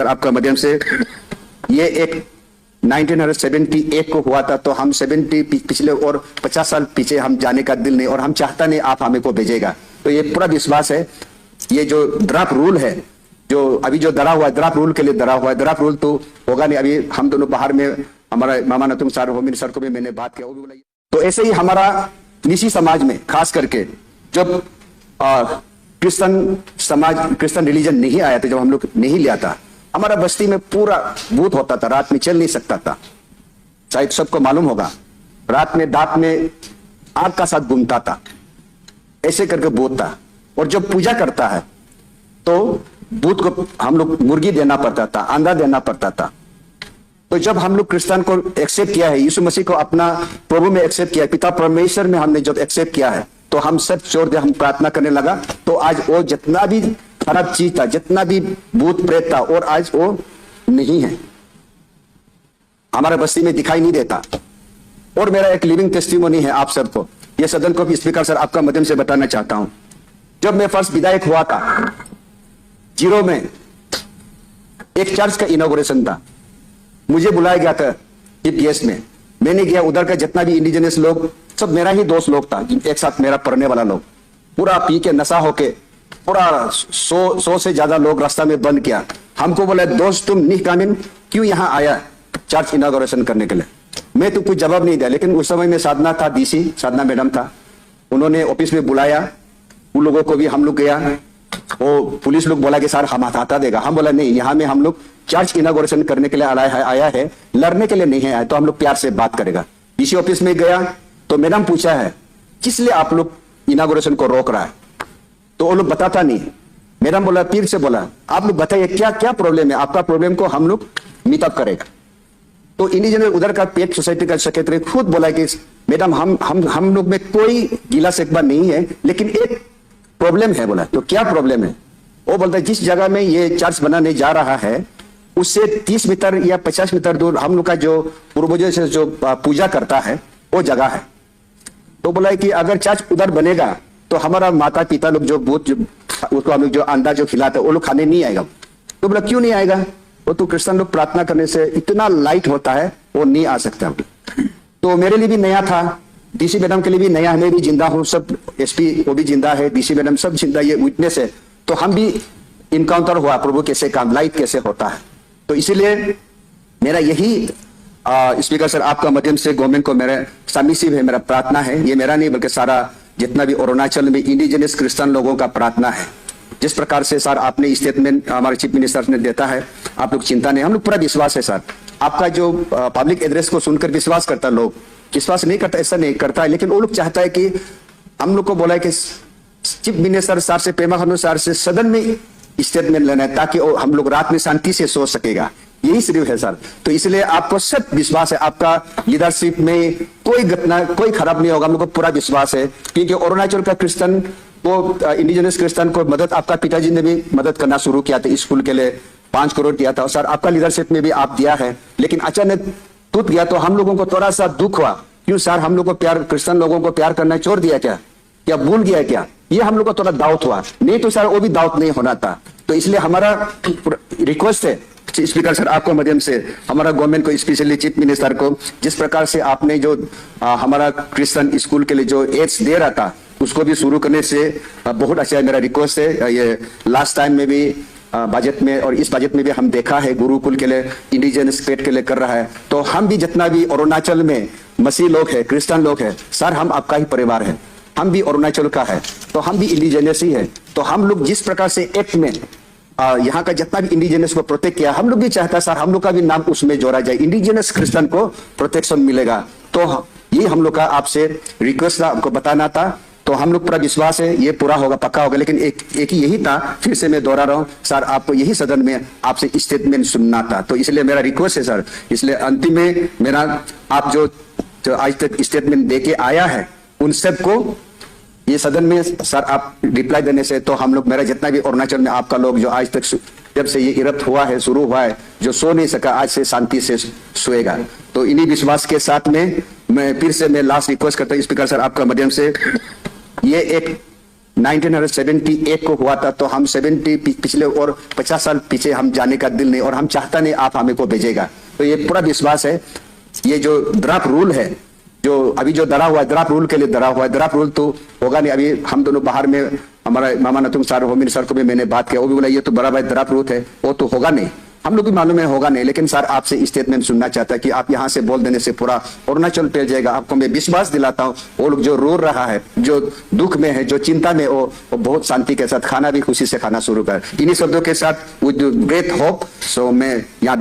Sir आपका माध्यम से, ये एक 1978 को हुआ था, तो हम 70 पिछले और 50 साल पीछे हम जाने का दिल नहीं, और हम चाहता नहीं आप हमें को भेजेगा। तो ये पूरा विश्वास है। ये जो ड्राफ्ट रूल है, जो अभी जो डरा हुआ है, ड्राफ्ट रूल के लिए डरा हुआ है, ड्राफ्ट रूल तो होगा नहीं। अभी हम दोनों बाहर में, हमारा मामा नतुम सर, होम मिनिस्टर को भी मैंने बात किया, वो भी बोला। तो ऐसे ही हमारा निजी समाज में खास करके जब क्रिश्चियन समाज, क्रिश्चियन रिलीजन नहीं आया था, जब हम लोग नहीं लिया था, हमारा बस्ती में पूरा भूत होता था, रात में चल नहीं सकता था। शायद सबको मालूम होगा, रात में दांत में आग का साथ घूमता था, ऐसे करके भूत था। और जब पूजा करता है तो भूत को हम लोग मुर्गी देना पड़ता था, अंडा देना पड़ता था। तो जब हम लोग क्रिश्चियन को एक्सेप्ट किया है, यीशु मसीह को अपना प्रभु में एक्सेप्ट किया है, पिता परमेश्वर में हमने जब एक्सेप्ट किया है, तो हम सब छोड़ दे, हम प्रार्थना करने लगा। तो आज वो जितना भी खराब चीज था, जितना भी भूत प्रेत था, और आज वो नहीं है, हमारे बस्ती में दिखाई नहीं देता। और मेरा एक लिविंग टेस्टिमोनी है आप सबको, ये सदन को भी स्पीकर सर आपका माध्यम से बताना चाहता हूं। जब मैं फर्स्ट विधायक हुआ था, 0 में एक चर्च का इनॉग्रेशन था, मुझे बुलाया गया था जीपीएस में। मैंने गया, उधर का जितना भी इंडिजिनस लोग, सब मेरा ही दोस्त लोग था, एक साथ मेरा पढ़ने वाला लोग, पूरा पी के नशा होके पूरा 100 से ज्यादा लोग रास्ता में बंद किया। हमको बोला, दोस्त तुम नहीं कामिन क्यों यहाँ आया चर्च इनॉग्रेशन करने के लिए? मैं तो कुछ जवाब नहीं दिया। लेकिन उस समय में साधना था, डीसी साधना मैडम था, उन्होंने ऑफिस में बुलाया, उन लोगों को भी हम लोग गया। वो पुलिस लोग बोला कि सर हम हटा देगा। हम बोला नहीं, यहाँ में हम लोग चर्च इनॉग्रेशन करने के लिए आया है, लड़ने के लिए नहीं है, तो हम लोग प्यार से बात करेगा। डीसी ऑफिस में गया तो मैडम पूछा है किस लिए आप लोग इनॉग्रेशन को रोक रहा है? तो वो लोग बताता नहीं। मैडम बोला, पीर से बोला, आप लोग बताइए क्या क्या प्रॉब्लम है, आपका प्रॉब्लम को हम लोग मीट अप करेगा। तो इंडिविजुअल उधर का पेट सोसाइटी का सेक्रेटरी खुद बोला कि मैडम हम लोग में कोई गिला शिकवा नहीं है, लेकिन एक प्रॉब्लम है। बोला, तो क्या प्रॉब्लम है? वो बोलता है जिस जगह में ये चर्च बनाने जा रहा है, उससे 30 मीटर या 50 मीटर दूर हम लोग का जो पूर्वजों से जो पूजा करता है वो जगह है। तो बोला कि अगर चर्च उधर बनेगा तो हमारा माता पिता लोग जो भूत उसको हम लोग जो अंडा जो खिलाते वो लोग खाने नहीं आएगा। तो बोला क्यों नहीं आएगा? वो तो क्रिश्चियन लोग प्रार्थना करने से इतना लाइट होता है, वो नहीं आ सकता। तो मेरे लिए भी नया था, डीसी मैडम के लिए भी नया, मैं भी जिंदा हूँ, सब एसपी वो भी जिंदा है, डीसी मैडम सब जिंदा, ये विटनेस है। तो हम भी इनकाउंटर हुआ, प्रभु कैसे काम, लाइट कैसे होता है। तो इसीलिए मेरा यही स्पीकर सर आपका माध्यम से गवर्नमेंट को मेरा सबमिसिव है, मेरा प्रार्थना है। ये मेरा नहीं बल्कि सारा जितना भी अरुणाचल में इंडिजिनस क्रिश्चियन लोगों का प्रार्थना है। जिस प्रकार से सर आपने स्टेटमेंट हमारे चीफ मिनिस्टर ने देता है, आप लोग चिंता नहीं, हम लोग पूरा विश्वास है सर। आपका जो पब्लिक एड्रेस को सुनकर विश्वास करता, लोग विश्वास नहीं करता ऐसा नहीं करता है, लेकिन वो लोग चाहता है कि हम लोग को बोला है कि चीफ मिनिस्टर सर से, पेमा खानू सर से सदन में स्टेटमेंट लेना है, ताकि हम लोग रात में शांति से सो सकेगा। यही सिर्फ है सर। तो इसलिए आपको सब विश्वास है, आपका लीडरशिप में कोई घटना कोई खराब नहीं होगा, हम लोग को पूरा विश्वास है। क्योंकि अरुणाचल का क्रिश्चियन को, इंडिजिनस क्रिश्चियन को मदद आपका पिताजी ने भी मदद करना शुरू किया था, स्कूल के लिए 5 करोड़ दिया था। सर आपका लीडरशिप में भी आप दिया है, लेकिन अचानक टूट गया तो हम लोगों को थोड़ा सा दुख हुआ। क्यों सर, हम लोग को प्यार, क्रिश्चियन लोगों को प्यार करना छोड़ दिया क्या भूल गया क्या? ये हम लोग को थोड़ा डाउट हुआ, नहीं तो सर वो भी डाउट नहीं होना था। तो इसलिए हमारा रिक्वेस्ट है स्पीकर सर आपको माध्यम से, हमारा गवर्नमेंट को, स्पेशली चीफ मिनिस्टर को, जिस प्रकार से आपने जो हमारा क्रिश्चियन स्कूल के लिए जो एड्स दे रहा था उसको भी शुरू करने से बहुत अच्छा है। मेरा रिक्वेस्ट है, ये लास्ट टाइम में भी बजट में और इस बजट में भी हम देखा है गुरुकुल के लिए, इंडिजिनस पेट के लिए कर रहा है। तो हम भी जितना भी अरुणाचल में मसीह लोग है, क्रिश्चियन लोग है, सर हम आपका ही परिवार है, हम भी अरुणाचल का है, तो हम भी इंडिजिनस ही है। तो हम लोग जिस प्रकार से एक्ट में यहाँ का जितना भी इंडिजिनस को प्रोटेक्ट किया, हम लोग भी चाहता है सर हम लोग का भी नाम उसमें जोड़ा जाए, इंडिजिनस क्रिश्चियन को प्रोटेक्शन मिलेगा। तो ये हम लोग का आपसे रिक्वेस्ट था, आपको बताना था। तो हम लोग पूरा विश्वास है ये पूरा होगा, पक्का होगा। लेकिन एक ही यही था, फिर से मैं दोहरा रहा हूँ सर, आपको यही सदन में आपसे स्टेटमेंट सुनना था। तो इसलिए मेरा रिक्वेस्ट है सर, इसलिए अंतिम में मेरा आप जो आज तक स्टेटमेंट दे के आया है उन सबको ये सदन में सर आप रिप्लाई देने से, तो हम लोग, मेरा जितना भी अरुणाचल में आपका लोग जो आज तक जब से ये इरप्ट हुआ है, शुरू हुआ है, जो सो नहीं सका, आज से शांति से सोएगा। तो इन्हीं विश्वास के साथ में मैं फिर से मैं लास्ट रिक्वेस्ट करता हूँ स्पीकर सर आपका माध्यम से, ये एक 1978 को हुआ था, तो हम 70 पिछले और 50 साल पीछे हम जाने का दिल नहीं, और हम चाहता नहीं आप हमें को भेजेगा। तो ये पूरा विश्वास है। ये जो ड्राफ्ट रूल है, जो अभी जो डरा हुआ है, ड्राफ्ट रूल के लिए डरा हुआ है, ड्राफ्ट रूल तो होगा नहीं। अभी हम दोनों बाहर में, हमारा मामा नतुंग सर, होम मिनिस्टर को भी मैंने बात किया, वो भी बोला ये तो बड़ा भाई ड्राफ्ट रूल है, वो तो होगा नहीं। हम लोग भी मालूम है होगा नहीं, लेकिन सर आपसे स्टेटमेंट सुनना चाहता है कि आप यहाँ से बोल देने से पूरा अरुणाचल फैल जाएगा। आपको मैं विश्वास दिलाता हूँ, वो लोग जो रो रहा है, जो दुख में है, जो चिंता में, वो बहुत शांति के साथ खाना भी खुशी से खाना शुरू कर। इन्हीं शब्दों के साथ विद ग्रेट होप, सो मैं यहाँ